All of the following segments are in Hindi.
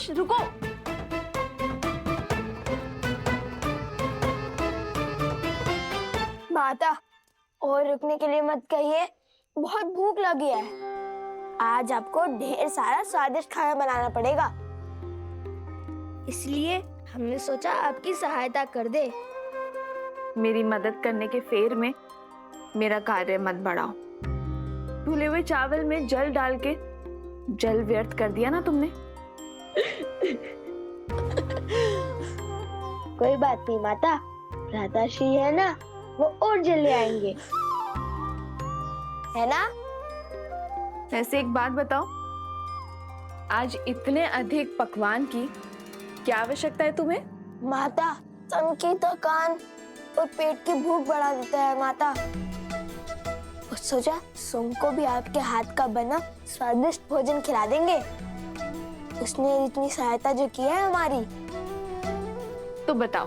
कुश रुको। माता, और रुकने के लिए मत कहिए, बहुत भूख लगी है। आज आपको ढेर सारा स्वादिष्ट खाना बनाना पड़ेगा, इसलिए हमने सोचा आपकी सहायता कर दे। मेरी मदद करने के फेर में मेरा कार्य मत बढ़ाओ। धुले हुए चावल में जल डाल के जल व्यर्थ कर दिया ना तुमने। कोई बात नहीं माता, भ्राताश्री है ना, वो और जल ले आएंगे, है ना? वैसे एक बात बताओ, आज इतने अधिक पकवान की क्या आवश्यकता है तुम्हें? माता, तन की थकान और पेट की भूख बढ़ा देता है माता। और सोचा सोम को भी आपके हाथ का बना स्वादिष्ट भोजन खिला देंगे। उसने इतनी सहायता जो की है हमारी। तो बताओ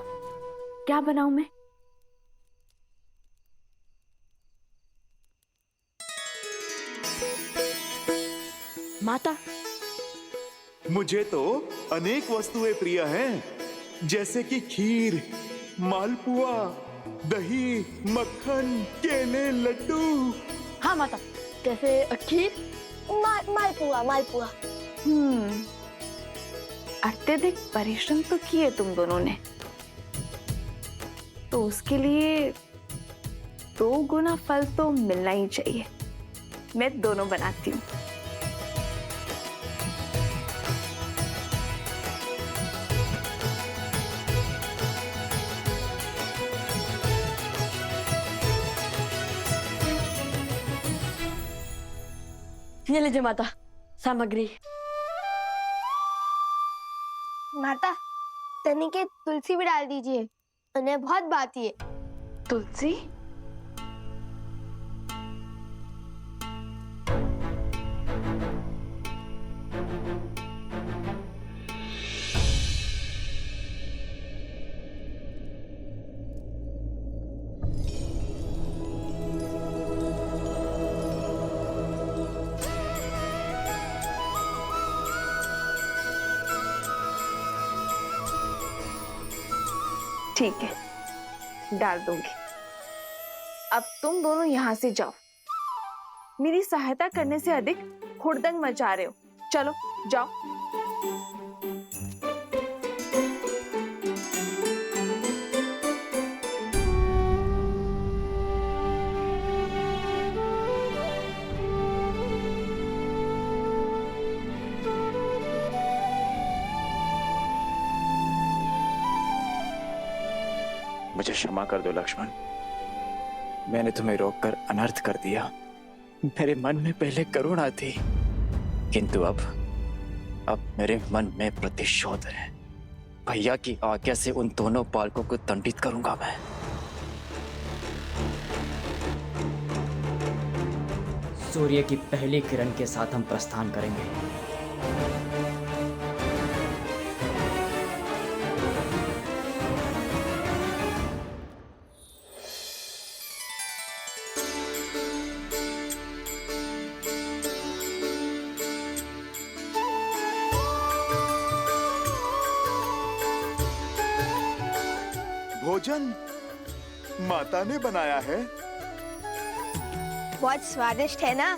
क्या बनाऊं मैं? माता, मुझे तो अनेक वस्तुएं प्रिय हैं, जैसे कि खीर, मालपुआ, दही, मक्खन, केले, लड्डू। हाँ माता, जैसे खीर, मालपुआ मालपुआ। अत्यधिक परिश्रम तो किए तुम दोनों ने, तो उसके लिए 2 गुना फल तो मिलना ही चाहिए। मैं दोनों बनाती हूँ। ये लीजिए माता सामग्री। माता, तनी के तुलसी भी डाल दीजिए, उन्हें बहुत भाती है। तुलसी? ठीक है, डाल दूंगी। अब तुम दोनों यहाँ से जाओ। मेरी सहायता करने से अधिक हुड़दंग मचा रहे हो। चलो जाओ। मुझे क्षमा कर दो लक्ष्मण, मैंने तुम्हें रोककर अनर्थ कर दिया। मेरे मन में पहले करुणा थी, किंतु अब मेरे मन में प्रतिशोध है। भैया की आज्ञा से उन दोनों बालकों को दंडित करूंगा मैं। सूर्य की पहली किरण के साथ हम प्रस्थान करेंगे। भोजन माता ने बनाया है। बहुत स्वादिष्ट है ना?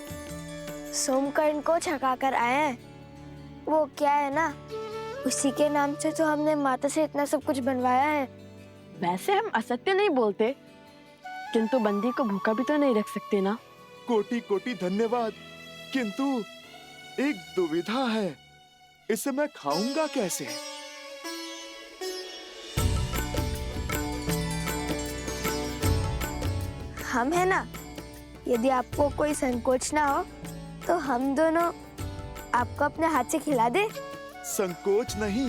सोमकर्ण को छका कर आए हैं। वो क्या है ना, उसी के नाम से तो हमने माता से इतना सब कुछ बनवाया है। वैसे हम असत्य नहीं बोलते, किंतु बंदी को भूखा भी तो नहीं रख सकते ना। कोटि कोटि धन्यवाद, किंतु एक दुविधा है, इसे मैं खाऊंगा कैसे? हम है ना, यदि आपको कोई संकोच ना हो तो हम दोनों आपको अपने हाथ से खिला दे। संकोच नहीं,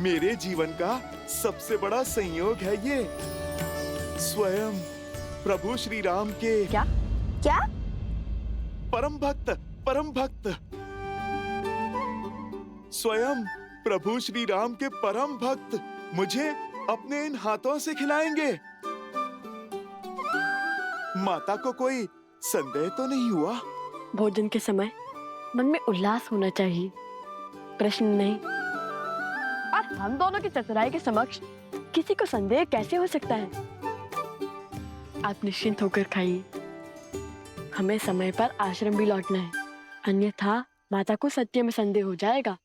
मेरे जीवन का सबसे बड़ा संयोग है ये। स्वयं प्रभु श्री राम के क्या? क्या? परम भक्त स्वयं प्रभु श्री राम के परम भक्त मुझे अपने इन हाथों से खिलाएंगे। माता को कोई संदेह तो नहीं हुआ? भोजन के समय मन में उल्लास होना चाहिए, प्रश्न नहीं। हम दोनों की चतुराई के समक्ष किसी को संदेह कैसे हो सकता है? आप निश्चिंत होकर खाइए। हमें समय पर आश्रम भी लौटना है, अन्यथा माता को सत्य में संदेह हो जाएगा।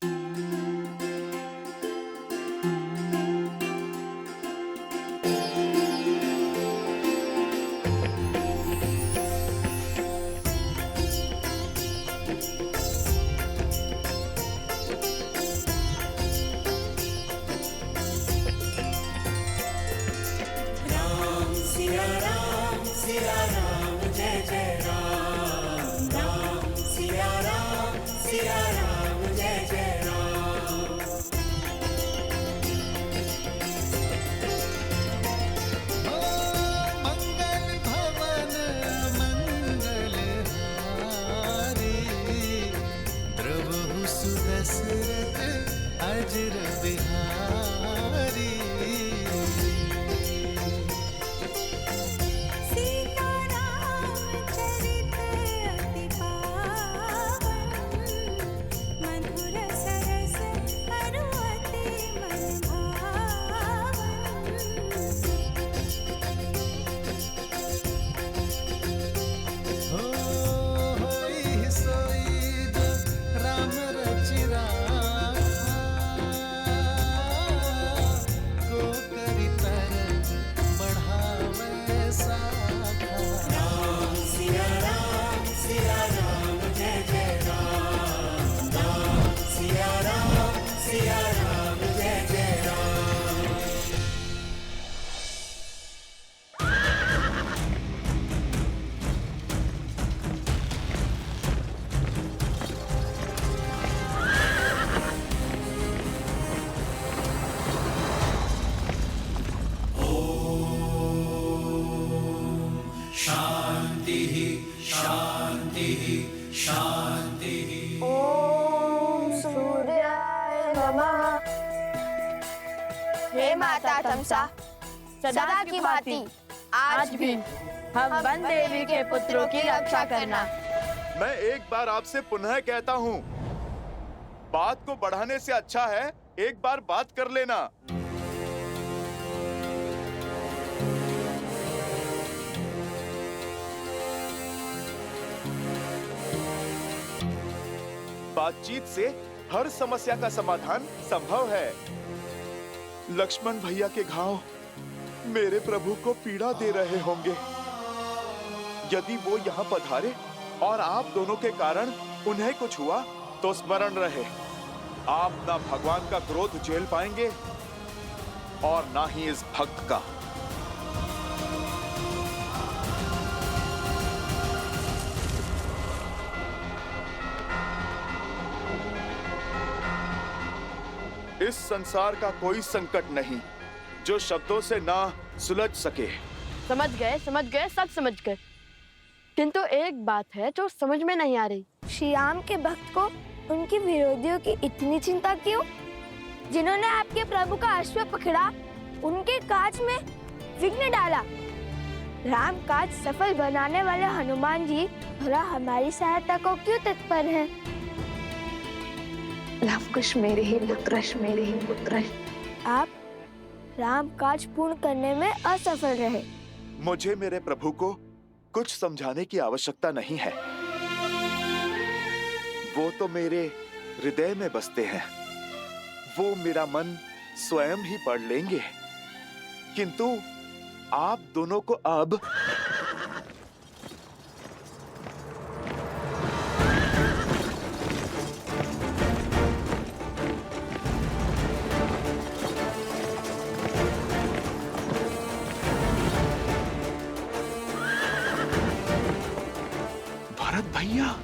ओम सूर्याय नमः। हे माता तमसा, सदा की भांति आज भी हम वन देवी के पुत्रों की रक्षा करना। मैं एक बार आपसे पुनः कहता हूँ, बात को बढ़ाने से अच्छा है एक बार बात कर लेना। बातचीत से हर समस्या का समाधान संभव है। लक्ष्मण भैया के घाव मेरे प्रभु को पीड़ा दे रहे होंगे। यदि वो यहाँ पधारे और आप दोनों के कारण उन्हें कुछ हुआ तो स्मरण रहे, आप ना भगवान का क्रोध झेल पाएंगे और ना ही इस भक्त का। इस संसार का कोई संकट नहीं जो शब्दों से ना सुलझ सके। समझ गए, सब समझ गए। किंतु एक बात है जो समझ में नहीं आ रही। श्री राम के भक्त को उनके विरोधियों की इतनी चिंता क्यों? जिन्होंने आपके प्रभु का अश्व पकड़ा, उनके काज में विघ्न डाला। राम काज सफल बनाने वाले हनुमान जी भला हमारी सहायता को क्यों तत्पर हैं? लवकुश मेरे ही पुत्र। आप राम काज पूर्ण करने में असफल रहे। मुझे मेरे प्रभु को कुछ समझाने की आवश्यकता नहीं है। वो तो मेरे हृदय में बसते हैं। वो मेरा मन स्वयं ही पढ़ लेंगे। किंतु आप दोनों को अब भरत भैया,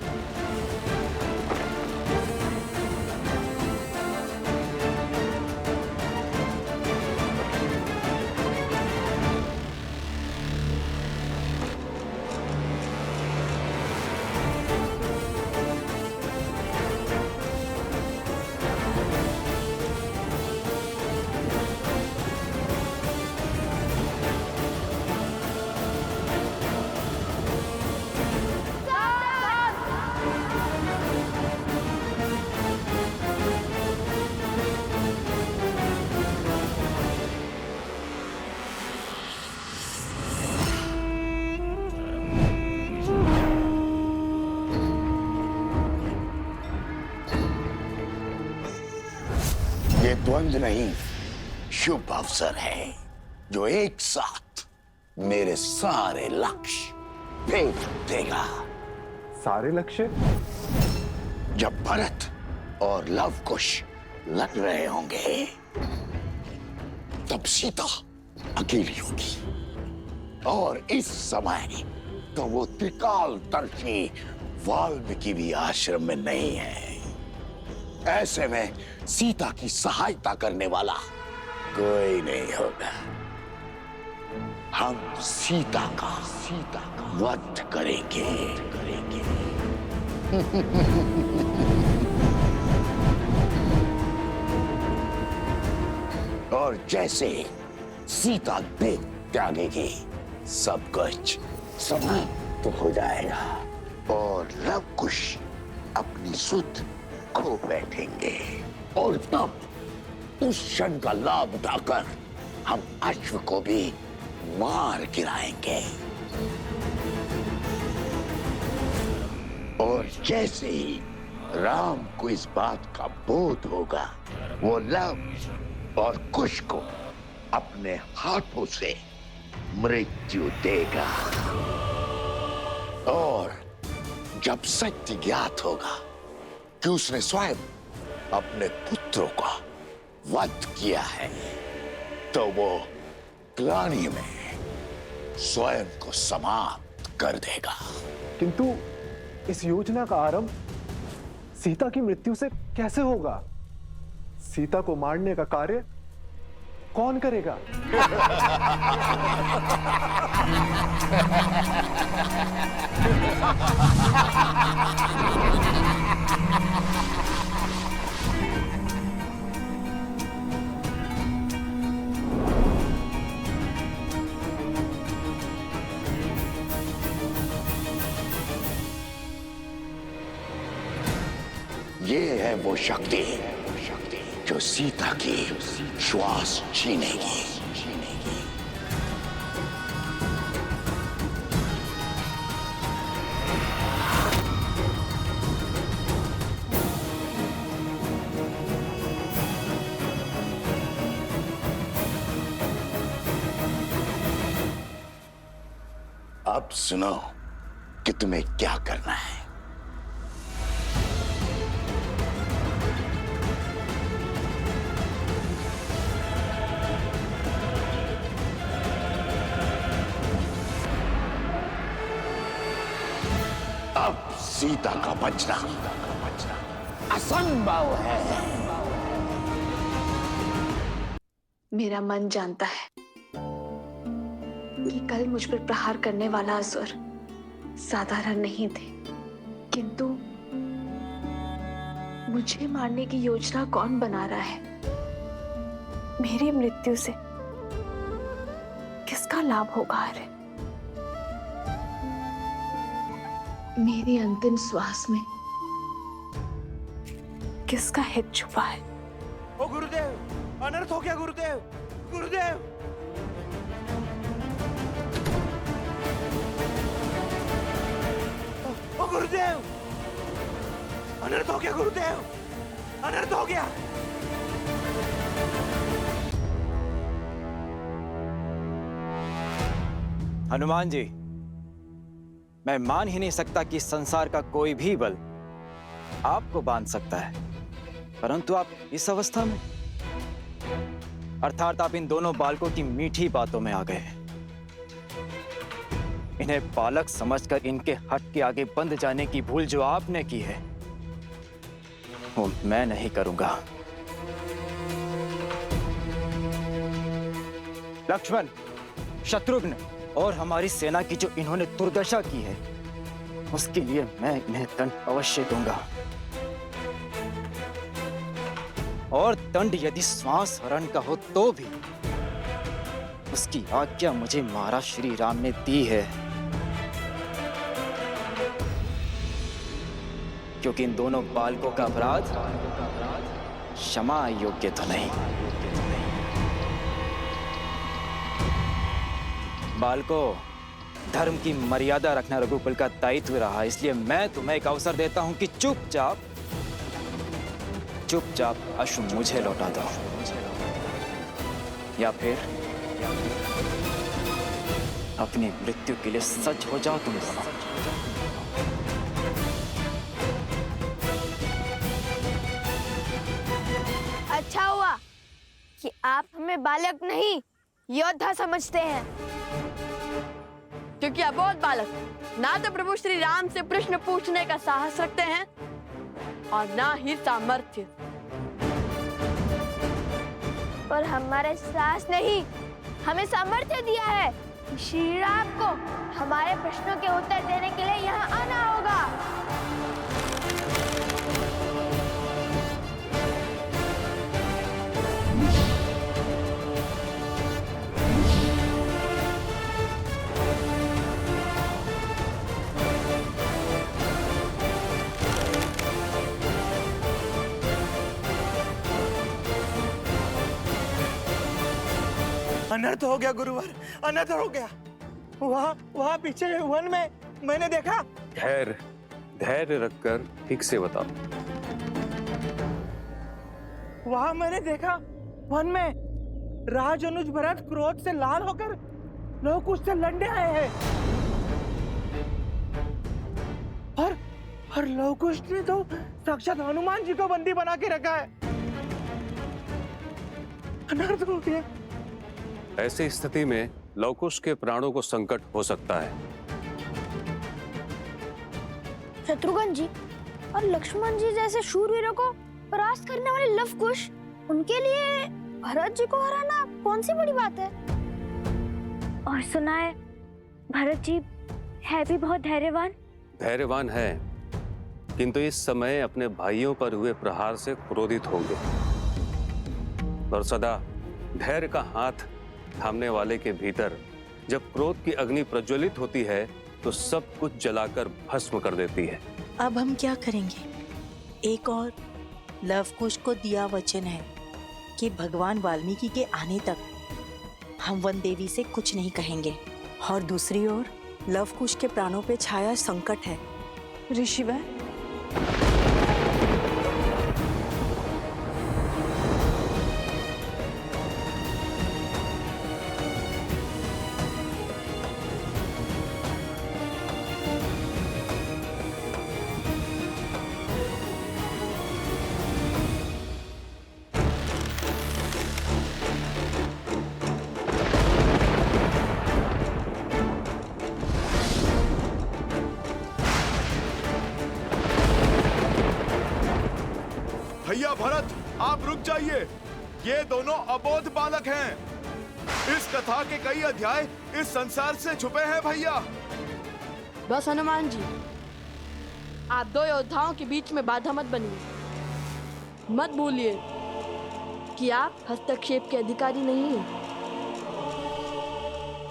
द्वंद नहीं, शुभ अवसर है जो एक साथ मेरे सारे लक्ष्य भेद देगा। सारे लक्ष्य? जब भरत और लव कुश लड़ रहे होंगे तब सीता अकेली होगी, और इस समय तो वो त्रिकालदर्शी वाल्मीकि भी आश्रम में नहीं है। ऐसे में सीता की सहायता करने वाला कोई नहीं होगा। हम सीता का वध करेंगे। और जैसे सीता देह त्यागेगी, सब कुछ समाप्त हो जाएगा और लव कुश अपनी सुध खो बैठेंगे, और तब उस क्षण का लाभ उठाकर हम अश्व को भी मार गिराएंगे। और जैसे ही राम को इस बात का बोध होगा, वो लव और कुश को अपने हाथों से मृत्यु देगा। और जब सत्य ज्ञात होगा कि उसने स्वयं अपने पुत्रों का वध किया है, तो वो ग्लानि में स्वयं को समाप्त कर देगा। किंतु इस योजना का आरंभ सीता की मृत्यु से कैसे होगा? सीता को मारने का कार्य कौन करेगा? ये है वो शक्ति जो सीता की श्वास छीनेगी। अब सुनो कि तुम्हें क्या करना है। अब सीता का बचना असंभव है। मेरा मन जानता है कि कल मुझ पर प्रहार करने वाला असुर साधारण नहीं थे, किंतु मुझे मारने की योजना कौन बना रहा है? मेरी मृत्यु से किसका लाभ होगा? अरे मेरी अंतिम श्वास में किसका हित छुपा है? ओ गुरुदेव, अनर्थ हो गया गुरुदेव। गुरुदेव, ओ गुरुदेव, अनर्थ हो गया गुरुदेव, अनर्थ हो गया। हनुमान जी, मैं मान ही नहीं सकता कि संसार का कोई भी बल आपको बांध सकता है, परंतु आप इस अवस्था में, अर्थात आप इन दोनों बालकों की मीठी बातों में आ गए। इन्हें बालक समझकर इनके हट के आगे बंद जाने की भूल जो आपने की है, वो मैं नहीं करूंगा। लक्ष्मण, शत्रुघ्न और हमारी सेना की जो इन्होंने दुर्दशा की है, उसके लिए मैं इन्हें दंड अवश्य दूंगा। और दंड यदि श्वास हरण का हो तो भी उसकी आज्ञा मुझे महाराज श्री राम ने दी है, क्योंकि इन दोनों बालकों का अपराध क्षमा योग्य तो नहीं। बालकों, धर्म की मर्यादा रखना रघुकुल का दायित्व रहा, इसलिए मैं तुम्हें एक अवसर देता हूं कि चुपचाप अश्व मुझे लौटा दो, या फिर अपनी मृत्यु के लिए सच हो जाओ तुम दोनों। अच्छा हुआ कि आप हमें बालक नहीं योद्धा समझते हैं। क्योंकि अबोध बालक ना तो प्रभु श्री राम से प्रश्न पूछने का साहस रखते हैं और ना ही सामर्थ्य। और हमारे साहस नहीं, हमें सामर्थ्य दिया है कि श्री राम को हमारे प्रश्नों के उत्तर देने के लिए यहाँ आना होगा। अनर्थ हो गया गुरुवर, अनर्थ हो गया। वहाँ पीछे वन में मैंने देखा। धैर्य रखकर ठीक से बताओ। वहाँ मैंने देखा वन में राज अनुज भरत क्रोध से लाल होकर लोग उससे लड़ने आए हैं। और लवकुश ने तो साक्षात हनुमान जी को बंदी बना के रखा है। अनर्थ हो गया। ऐसी स्थिति में लवकुश के प्राणों को संकट हो सकता है। शत्रुघ्न जी और लक्ष्मण जी जैसे शूरवीरों को परास्त करने वाले लवकुश, उनके लिए भरत जी को हराना कौन सी बड़ी बात है। और सुना है भरत जी है भी बहुत धैर्यवान है, किंतु इस समय अपने भाइयों पर हुए प्रहार से क्रोधित होंगे और सदा धैर्य का हाथ थामने वाले के भीतर जब क्रोध की अग्नि प्रज्वलित होती है तो सब कुछ जलाकर भस्म कर देती है। अब हम क्या करेंगे? एक और लवकुश को दिया वचन है कि भगवान वाल्मीकि के आने तक हम वन देवी से कुछ नहीं कहेंगे, और दूसरी ओर लवकुश के प्राणों पे छाया संकट है। ऋषिवर, भैया भरत, आप रुक जाइए। ये दोनों अबोध बालक हैं। इस कथा के कई अध्याय इस संसार से छुपे हैं भैया। बस हनुमान जी, आप दो योद्धाओं के बीच में बाधा मत बनिए। मत भूलिए कि आप हस्तक्षेप के अधिकारी नहीं हैं।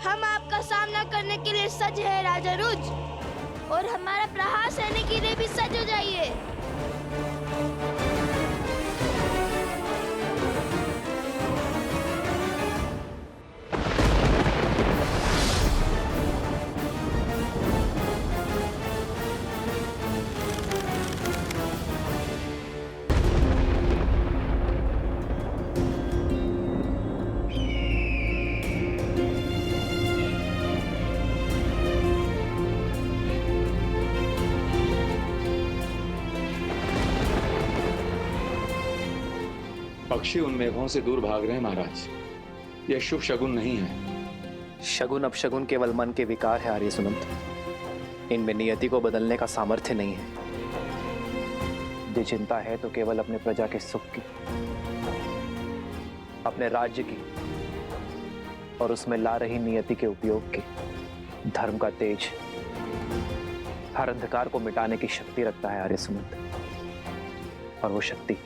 हम आपका सामना करने के लिए सज है राजा रुज, और हमारा प्रहार सहने के लिए भी सज हो जाइए। पक्षी उन मेघों से दूर भाग रहे हैं महाराज। यह शुभ शगुन नहीं है। शगुन अपशगुन केवल मन के विकार है आर्य सुनंत। इनमें नियति को बदलने का सामर्थ्य नहीं है। जो चिंता है तो केवल अपने प्रजा के सुख की, अपने राज्य की और उसमें ला रही नियति के उपयोग की। धर्म का तेज हर अंधकार को मिटाने की शक्ति रखता है आर्य सुनंत, और वो शक्ति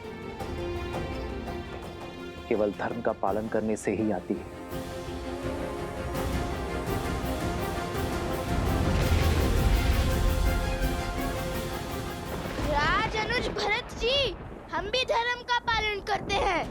केवल धर्म का पालन करने से ही आती है। राज अनुज भरत जी, हम भी धर्म का पालन करते हैं।